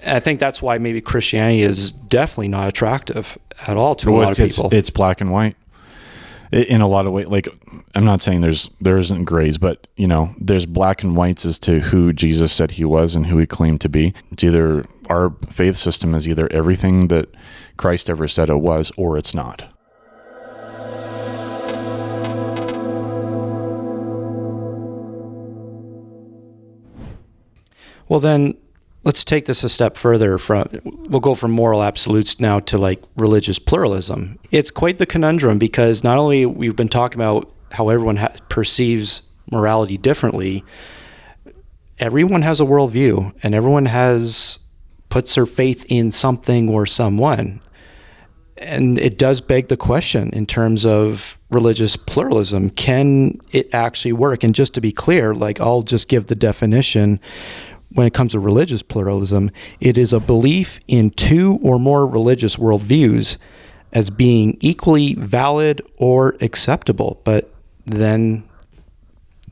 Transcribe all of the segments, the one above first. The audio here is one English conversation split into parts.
I think that's why maybe Christianity is definitely not attractive at all to a lot of people. It's black and white in a lot of ways. Like, I'm not saying there isn't grays, but there's black and whites as to who Jesus said he was and who he claimed to be. It's either our faith system is either everything that Christ ever said it was, or it's not. Well, then let's take this a step further. We'll go from moral absolutes now to like religious pluralism. It's quite the conundrum, because not only we've been talking about how everyone perceives morality differently, everyone has a worldview, and everyone puts their faith in something or someone. And it does beg the question in terms of religious pluralism, can it actually work? And just to be clear, like, I'll just give the definition. When it comes to religious pluralism, it is a belief in two or more religious worldviews as being equally valid or acceptable. But then,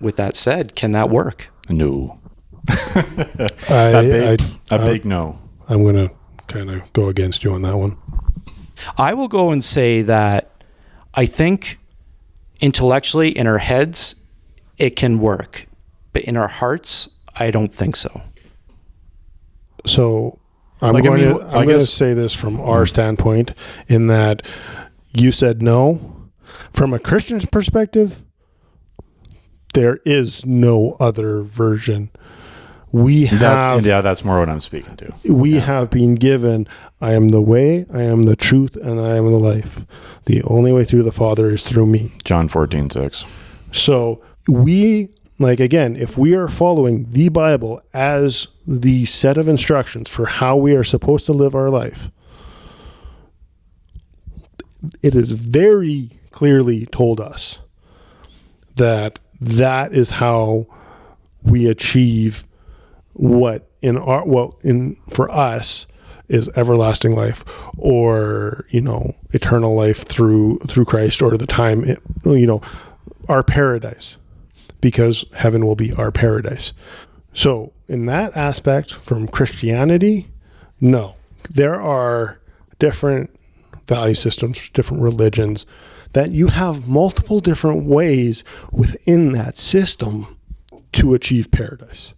with that said, can that work? No. A big no. I'm going to kind of go against you on that one. I will go and say that I think intellectually in our heads, it can work. But in our hearts, I don't think so. So I'm going to say this from our standpoint, in that you said no. From a Christian's perspective, there is no other version. That's more what I'm speaking to. We have been given, I am the way, I am the truth, and I am the life. The only way through the Father is through me. John 14:6. So again, if we are following the Bible as the set of instructions for how we are supposed to live our life, it is very clearly told us that is how we achieve for us is everlasting life, or eternal life through Christ, or the time our paradise. Because heaven will be our paradise. So in that aspect, from Christianity, no. There are different value systems, different religions, that you have multiple different ways within that system to achieve paradise.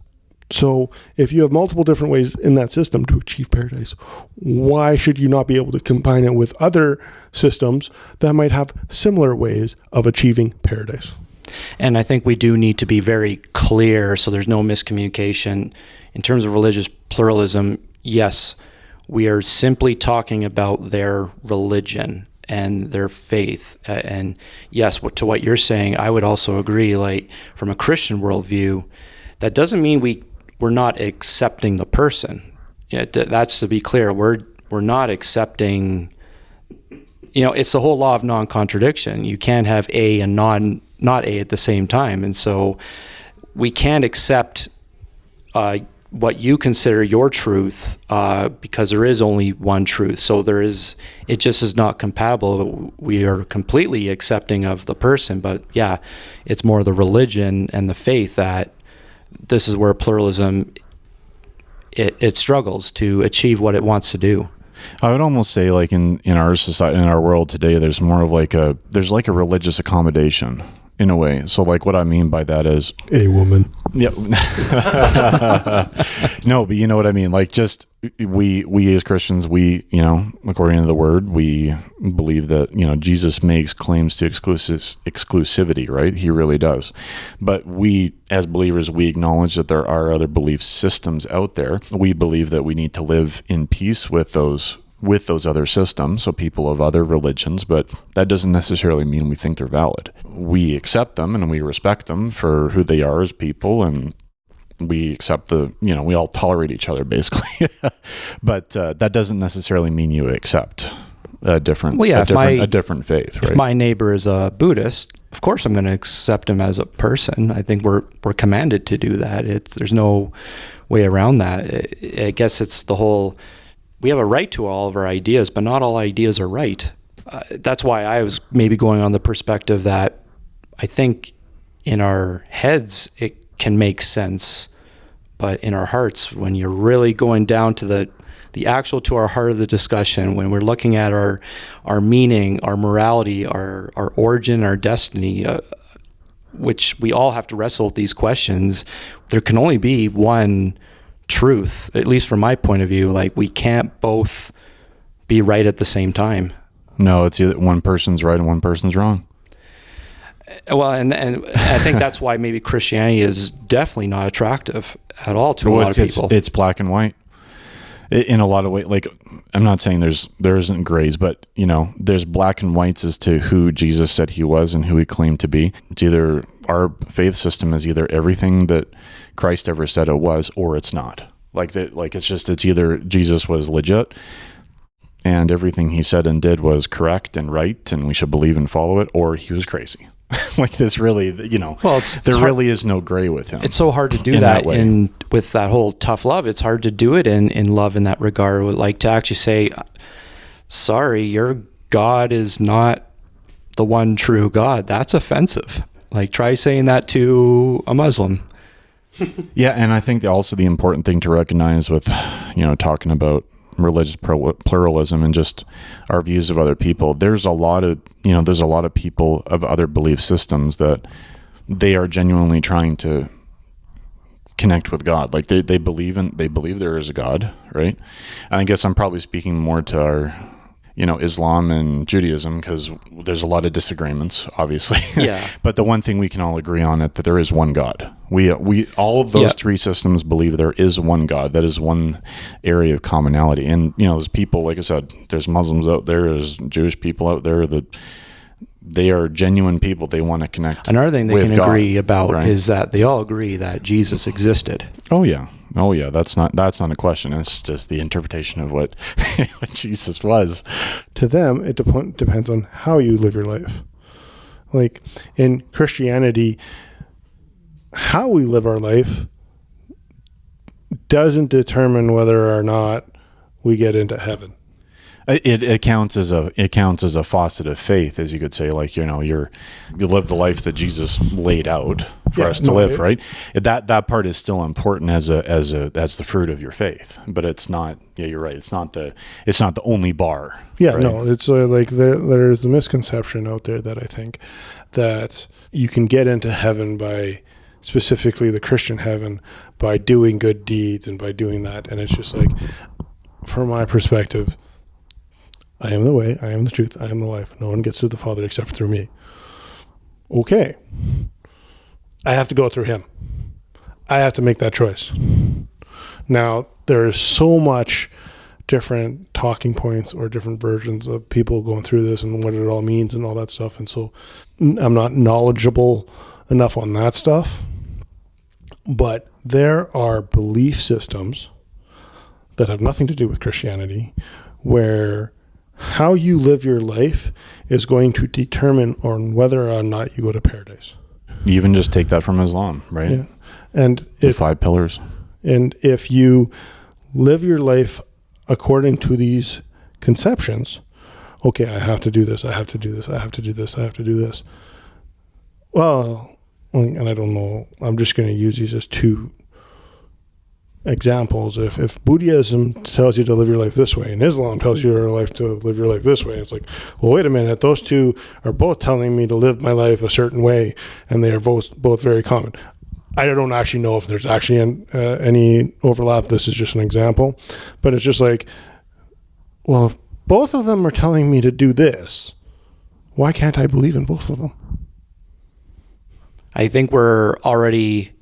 So if you have multiple different ways in that system to achieve paradise, why should you not be able to combine it with other systems that might have similar ways of achieving paradise? And I think we do need to be very clear so there's no miscommunication. In terms of religious pluralism, yes, we are simply talking about their religion and their faith. And yes, to what you're saying, I would also agree, like, from a Christian worldview, that doesn't mean we're not accepting the person. Yeah, that's to be clear. We're not accepting, it's the whole law of non-contradiction. You can't have A and not A at the same time. And so we can't accept what you consider your truth because there is only one truth. So it just is not compatible. We are completely accepting of the person, but yeah, it's more the religion and the faith that this is where pluralism, it struggles to achieve what it wants to do. I would almost say, like, in our society, in our world today, there's more of like a religious accommodation in a way. So, like, what I mean by that is a woman. Yep. No, but you know what I mean? Like, just we as Christians, according to the word, we believe that, Jesus makes claims to exclusivity, right? He really does. But we, as believers, we acknowledge that there are other belief systems out there. We believe that we need to live in peace with those other systems, so people of other religions, but that doesn't necessarily mean we think they're valid. We accept them and we respect them for who they are as people, and we accept we all tolerate each other, basically. But that doesn't necessarily mean you accept a different faith, right? If my neighbor is a Buddhist, of course I'm going to accept him as a person. I think we're commanded to do that. There's no way around that. I guess it's the whole... We have a right to all of our ideas, but not all ideas are right. That's why I was maybe going on the perspective that I think in our heads it can make sense, But in our hearts, when you're really going down to the actual, to our heart of the discussion, when we're looking at our meaning, our morality, our origin, our destiny, which we all have to wrestle with these questions, there can only be one truth, at least from my point of view. Like, we can't both be right at the same time. No, it's either one person's right and one person's wrong. Well, and I think that's why maybe Christianity is definitely not attractive at all to a lot of people. It's black and white in a lot of ways. Like, I'm not saying there isn't grays, but there's black and whites as to who Jesus said he was and who he claimed to be. It's either our faith system is either everything that Christ ever said it was, or it's not. Like that. Like it's either Jesus was legit and everything he said and did was correct and right, and we should believe and follow it, or he was crazy. Like, this really, well, there really is no gray with him. It's so hard to do that with that whole tough love. It's hard to do it in love in that regard. Like, to actually say, sorry, your God is not the one true God. That's offensive. Like, try saying that to a Muslim. Yeah, and I think also the important thing to recognize with, talking about religious pluralism and just our views of other people, there's a lot of people of other belief systems that they are genuinely trying to connect with God. Like, they believe there is a God, right? And I guess I'm probably speaking more to our Islam and Judaism, because there's a lot of disagreements, obviously. Yeah. But the one thing we can all agree on that there is one God. We all of those three systems believe there is one God. That is one area of commonality. And there's people, like I said, there's Muslims out there, there's Jewish people out there that they are genuine people. They want to connect. Another thing they can agree about, right? Is that they all agree that Jesus existed. Oh yeah. That's not a question. It's just the interpretation of what Jesus was. To them, it depends on how you live your life. Like, in Christianity, how we live our life doesn't determine whether or not we get into heaven. It counts as a faucet of faith, as you could say. Like, you live the life that Jesus laid out for us to live, right? That part is still important as the fruit of your faith, but it's not. Yeah, you're right. It's not the only bar. Yeah, right? No, it's like there's a misconception out there that I think that you can get into heaven by, specifically the Christian heaven, by doing good deeds and by doing that, and it's just like, from my perspective, I am the way, I am the truth, I am the life. No one gets to the Father except through me. Okay. I have to go through him. I have to make that choice. Now, there's so much different talking points or different versions of people going through this and what it all means and all that stuff. And so I'm not knowledgeable enough on that stuff. But there are belief systems that have nothing to do with Christianity, where how you live your life is going to determine on whether or not you go to paradise. You even just take that from Islam, right? Yeah. And the 5 pillars. And if you live your life according to these conceptions, okay, I have to do this, I have to do this, I have to do this, I have to do this. Well, and I don't know, I'm just going to use these as 2 examples. If Buddhism tells you to live your life this way and Islam tells you to live your life this way, it's like, well, wait a minute, those 2 are both telling me to live my life a certain way, and they are both very common. I don't actually know if there's actually any overlap. This is just an example, but it's just like, well, if both of them are telling me to do this, why can't I believe in both of them? I think we're already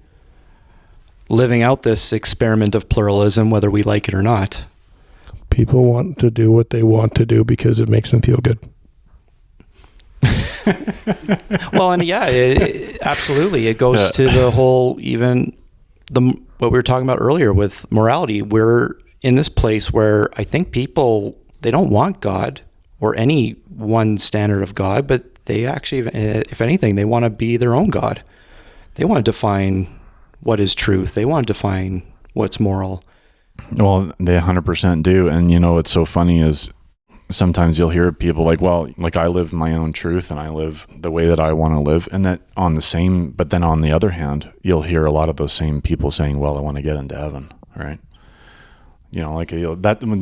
living out this experiment of pluralism, whether we like it or not. People want to do what they want to do because it makes them feel good. Well, and absolutely. It goes to the whole, what we were talking about earlier with morality. We're in this place where I think people, they don't want God or any one standard of God, but they actually, if anything, they want to be their own God. They want to define what is truth. They want to define what's moral. Well, they 100% do. And what's so funny is sometimes you'll hear people like, well, like I live my own truth and I live the way that I want to live. And that but then on the other hand, you'll hear a lot of those same people saying, well, I want to get into heaven. Right. Like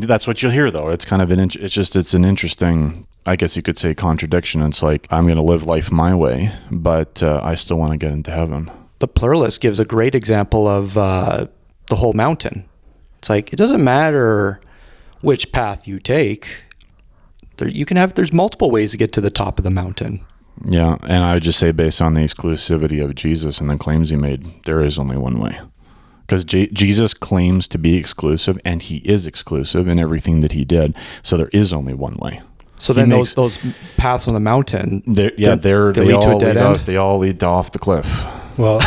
that's what you'll hear though. It's kind of it's an interesting, I guess you could say, contradiction. It's like, I'm going to live life my way, but I still want to get into heaven. The pluralist gives a great example of the whole mountain. It's like, it doesn't matter which path you take. There's multiple ways to get to the top of the mountain. Yeah. And I would just say, based on the exclusivity of Jesus and the claims he made, there is only one way. Because Jesus claims to be exclusive, and he is exclusive in everything that he did. So there is only one way. So then those paths on the mountain, they lead to a dead end. They all lead off the cliff. Well,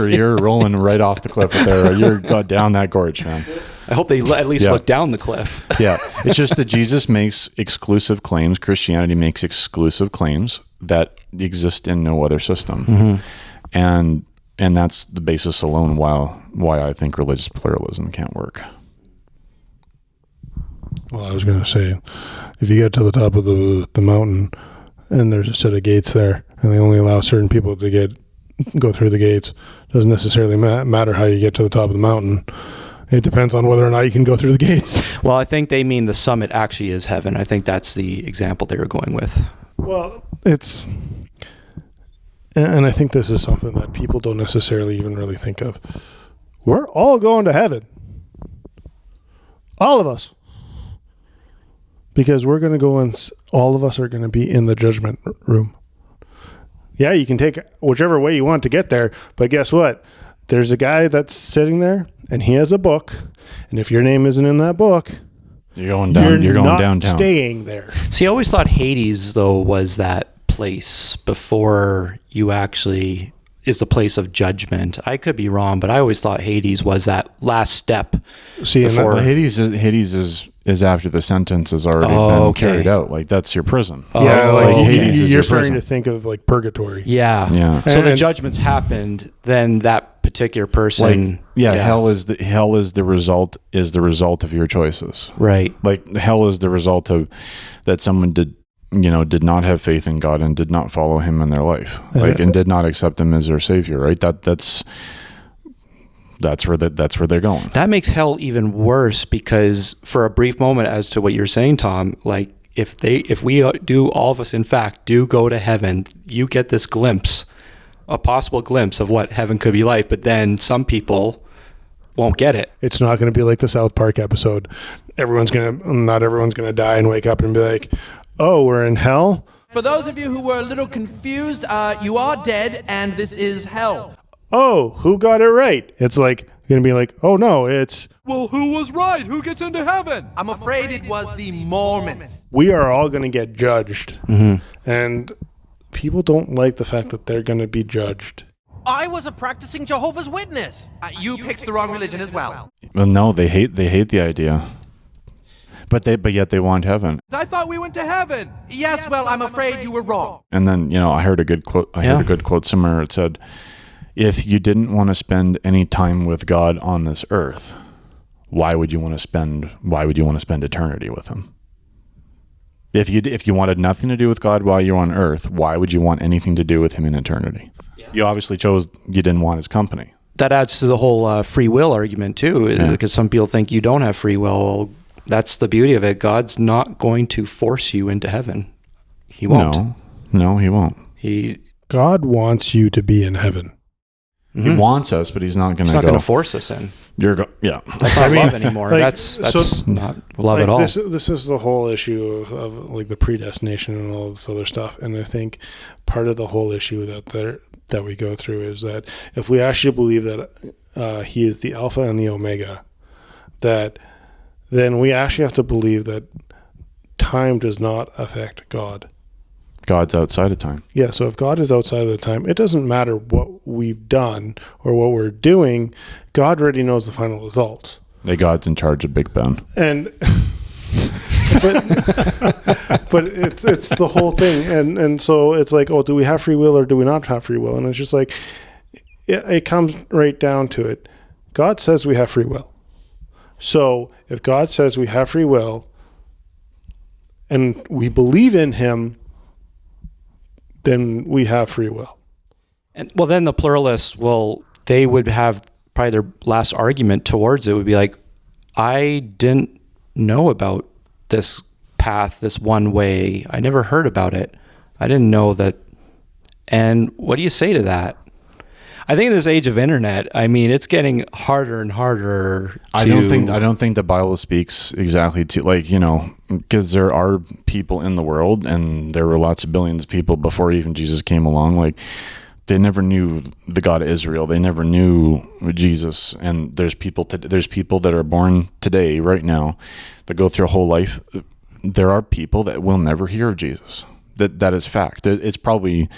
you're rolling right off the cliff there. You're down that gorge, man. I hope they at least look down the cliff. Yeah, it's just that Jesus makes exclusive claims. Christianity makes exclusive claims that exist in no other system, and that's the basis alone why I think religious pluralism can't work. Well, I was going to say, if you get to the top of the mountain and there's a set of gates there, and they only allow certain people to go through the gates, doesn't necessarily matter how you get to the top of the mountain. It depends on whether or not you can go through the gates. Well, I think they mean the summit actually is heaven. I think that's the example they were going with. Well, and I think this is something that people don't necessarily even really think of. We're all going to heaven. All of us. Because we're going to go and all of us are going to be in the judgment room. Yeah, you can take whichever way you want to get there, but guess what? There's a guy that's sitting there, and he has a book, and if your name isn't in that book, you're going down. You're going not downtown. Staying there. See, I always thought Hades, though, was that place before you actually is the place of judgment. I could be wrong, but I always thought Hades was that last step. See, before Hades is after the sentence has already been carried out. Like, that's your prison. Hades you're starting to think of like purgatory. Yeah. So the judgment's happened, then that particular person. Hell is the result of your choices. Right. Like, hell is the result of that someone did not have faith in God and did not follow him in their life, and did not accept him as their savior, right? That's where they're going. That makes hell even worse, because for a brief moment, as to what you're saying, Tom, like if we do, all of us in fact do go to heaven, you get this glimpse, a possible glimpse of what heaven could be like, but then some people won't get it. It's not going to be like the South Park episode. Not everyone's going to die and wake up and be like, oh, we're in hell? For those of you who were a little confused, you are dead, and this is hell. Oh, who got it right? It's like, going to be like, oh no, it's... Well, who was right? Who gets into heaven? I'm afraid it was the Mormons. We are all going to get judged. Mm-hmm. And people don't like the fact that they're going to be judged. I was a practicing Jehovah's Witness. You picked the wrong religion as well. Well, no, they hate the idea. But yet they want heaven. I thought we went to heaven. Yes, well, I'm afraid you were wrong. And then, I heard a good quote somewhere. It said, if you didn't want to spend any time with God on this earth, why would you want to spend eternity with him? If you wanted nothing to do with God while you're on earth, why would you want anything to do with him in eternity? Yeah. You obviously chose you didn't want his company. That adds to the whole free will argument too, because some people think you don't have free will. That's the beauty of it. God's not going to force you into heaven. He won't. No, he won't. God wants you to be in heaven. Mm-hmm. He wants us, but he's not going to. He's not going to force us in. That's not love anymore. That's not love at all. This is the whole issue of like the predestination and all this other stuff. And I think part of the whole issue that we go through is that if we actually believe that he is the Alpha and the Omega, then we actually have to believe that time does not affect God. God's outside of time. Yeah, so if God is outside of the time, it doesn't matter what we've done or what we're doing. God already knows the final results. God's in charge of Big Ben. And but it's the whole thing. And so it's like, oh, do we have free will or do we not have free will? And it's just like, it comes right down to it. God says we have free will. So if God says we have free will, and we believe in him, then we have free will. And well, then the pluralists they would have probably their last argument towards it would be like, I didn't know about this path, this one way. I never heard about it. I didn't know that. And what do you say to that? I think in this age of internet, I mean, it's getting harder and harder to... I don't think the Bible speaks exactly to, like, you know, because there are people in the world, and there were lots of billions of people before even Jesus came along. Like, they never knew the God of Israel. They never knew Jesus. And there's people that are born today, right now, that go through a whole life. There are people that will never hear of Jesus. That is fact. It's probably...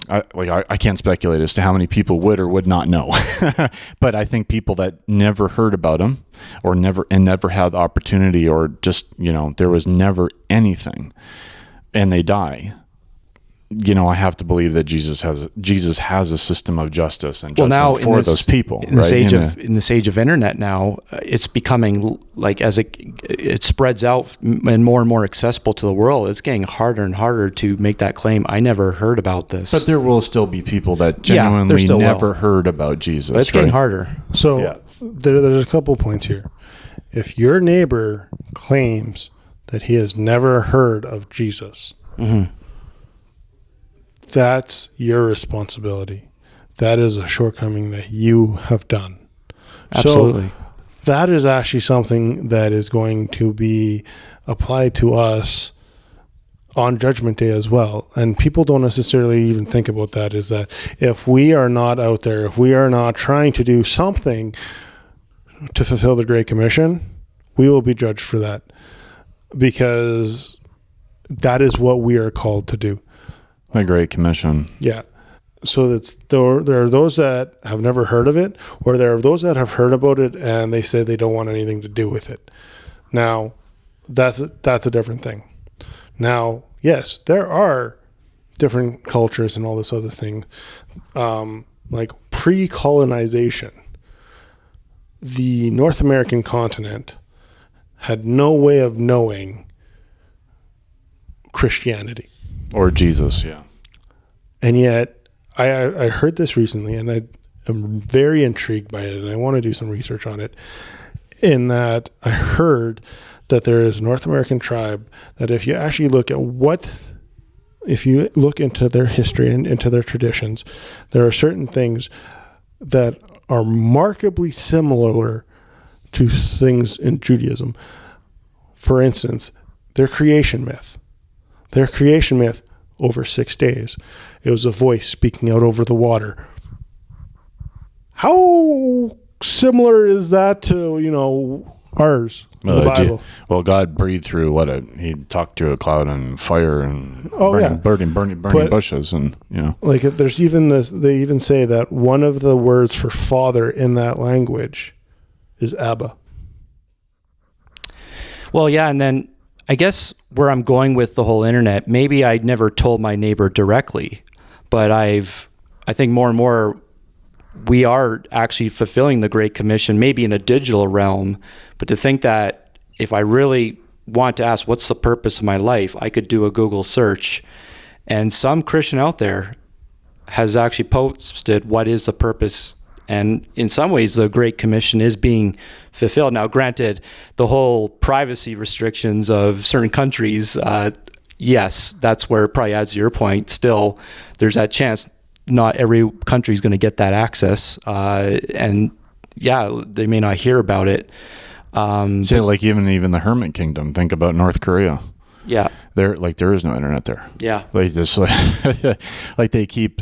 I can't speculate as to how many people would or would not know, but I think people that never heard about him or never had the opportunity, or just, you know, there was never anything, and they die. You know, I have to believe that Jesus has a system of justice and judgment for those people. In this age of internet now, it's becoming like, as it spreads out and more accessible to the world, it's getting harder and harder to make that claim. I never heard about this. But there will still be people that genuinely never heard about Jesus. But it's getting harder. So there's a couple points here. If your neighbor claims that he has never heard of Jesus, that's your responsibility. That is a shortcoming that you have done. Absolutely. So that is actually something that is going to be applied to us on Judgment Day as well. And people don't necessarily even think about that, is that if we are not out there, if we are not trying to do something to fulfill the Great Commission, we will be judged for that, because that is what we are called to do. The Great Commission. Yeah. So there are those that have never heard of it, or there are those that have heard about it and they say they don't want anything to do with it. Now, that's a different thing. Now, yes, there are different cultures and all this other thing, like pre-colonization. The North American continent had no way of knowing Christianity. Or Jesus, yeah. And yet, I heard this recently, and I am very intrigued by it, and I want to do some research on it, in that I heard that there is a North American tribe that if you actually look at if you look into their history and into their traditions, there are certain things that are markedly similar to things in Judaism. For instance, their creation myth. Their creation myth, over 6 days, it was a voice speaking out over the water. How similar is that to, you know, ours in the Bible? God breathed through he talked through a cloud and fire and burning bushes, and, you know. Like, there's even this, they even say that one of the words for father in that language is Abba. Well, yeah, and then I guess where I'm going with the whole internet, maybe I never told my neighbor directly, but I think more and more we are actually fulfilling the Great Commission, maybe in a digital realm, but to think that if I really want to ask what's the purpose of my life, I could do a Google search, and some Christian out there has actually posted what is the purpose. And in some ways, the Great Commission is being fulfilled. Now, granted, the whole privacy restrictions of certain countries, yes, that's where it probably adds to your point. Still, there's that chance not every country is going to get that access. And yeah, they may not hear about it. Like even the Hermit Kingdom, think about North Korea. Yeah. There is no internet there. Yeah. Like just like they keep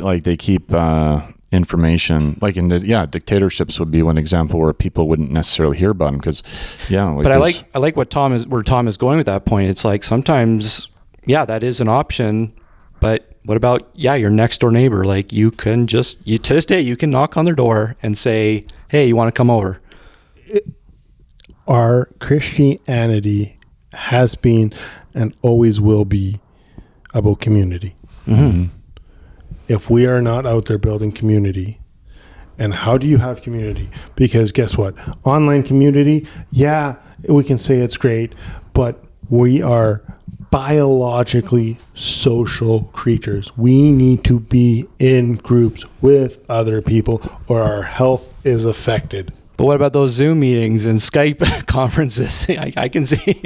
information, like in dictatorships would be one example where people wouldn't necessarily hear about them, because but I like what where Tom is going with that point. It's like sometimes that is an option, but what about your next door neighbor? Like, you can to this day you can knock on their door and say, hey, you want to come over? Our Christianity has been and always will be about community. Mm-hmm. If we are not out there building community, and how do you have community? Because guess what? Online community, we can say it's great, but We are biologically social creatures. We need to be in groups with other people or our health is affected. But what about those Zoom meetings and Skype conferences? I can see,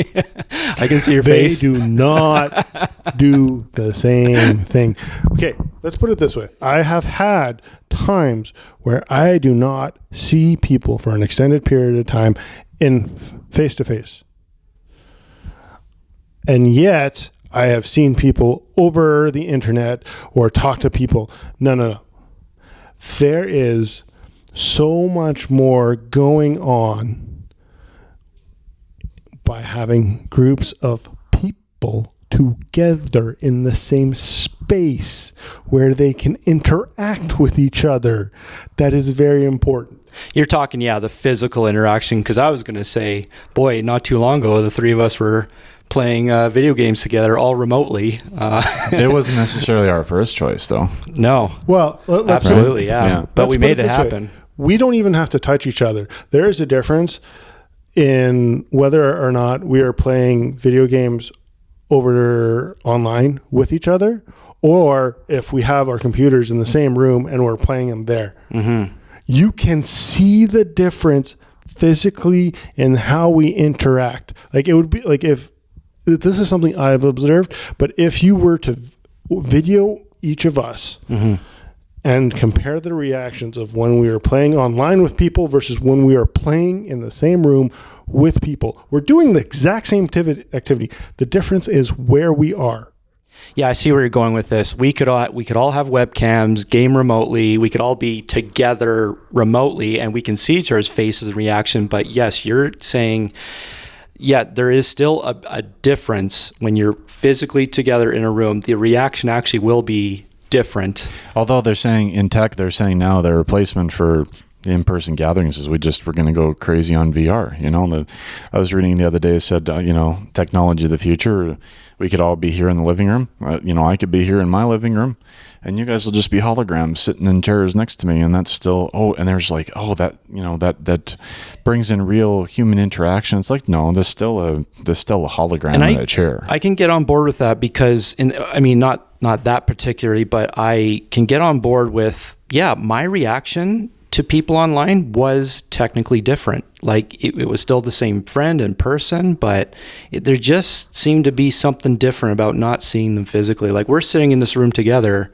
I can see your They face. do not do the same thing. Okay, let's put it this way. I have had times where I do not see people for an extended period of time in face to face. And yet I have seen people over the internet or talk to people. No. There is so much more going on by having groups of people together in the same space where they can interact with each other. That is very important. You're talking, the physical interaction, because I was going to say, boy, not too long ago, the three of us were playing video games together all remotely. It wasn't necessarily our first choice, though. No. Well, let's Absolutely, yeah. But Let's we put made it this way. happen. We don't even have to touch each other. There is a difference in whether or not we are playing video games over online with each other, or if we have our computers in the same room and we're playing them there. Mm-hmm. You can see the difference physically in how we interact. Like, it would be like, if this is something I've observed, but if you were to video each of us and compare the reactions of when we are playing online with people versus when we are playing in the same room with people, we're doing the exact same activity. The difference is where we are. Yeah, I see where you're going with this. We could all have webcams, game remotely. We could all be together remotely, and we can see each other's faces and reaction. But yes, you're saying, there is still a difference when you're physically together in a room. The reaction actually will be different. Although they're saying in tech, they're saying now the replacement for in-person gatherings is we're going to go crazy on VR. I was reading the other day, it said, technology of the future, we could all be here in the living room. I could be here in my living room and you guys will just be holograms sitting in chairs next to me. And that's still, and there's like, that brings in real human interaction. It's like, no, there's still a hologram in that chair. I can get on board with that because not that particularly, but I can get on board with, my reaction to people online was technically different. Like it was still the same friend in person, but there just seemed to be something different about not seeing them physically. Like, we're sitting in this room together.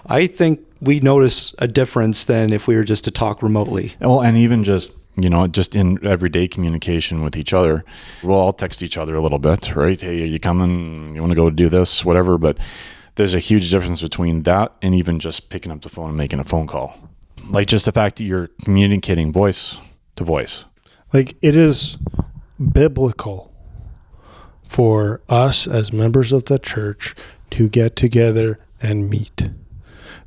I think we notice a difference than if we were just to talk remotely. Well, and even just in everyday communication with each other, we'll all text each other a little bit, right? Hey, are you coming? You want to go do this, whatever. But there's a huge difference between that and even just picking up the phone and making a phone call. Like, just the fact that you're communicating voice to voice. Like, it is biblical for us as members of the church to get together and meet.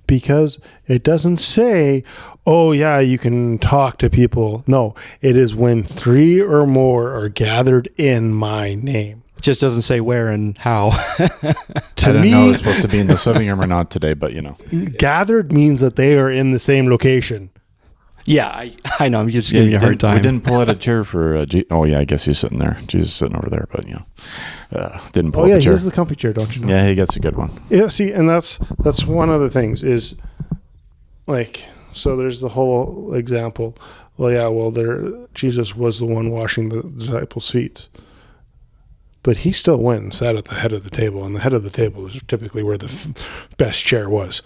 Because it doesn't say, you can talk to people. No, it is when 3 or more are gathered in my name. Just doesn't say where and how. I don't know if it's supposed to be in the living room or not today, but gathered means that they are in the same location. Yeah, I know. I'm just giving you a hard time. We didn't pull out a chair for. I guess he's sitting there. Jesus is sitting over there, but didn't pull out the chair. He has the comfy chair, don't you know? Yeah, he gets a good one. Yeah, see, and that's one of the things is, like, so there's the whole example. Jesus was the one washing the disciples' feet. But he still went and sat at the head of the table, and the head of the table is typically where the best chair was.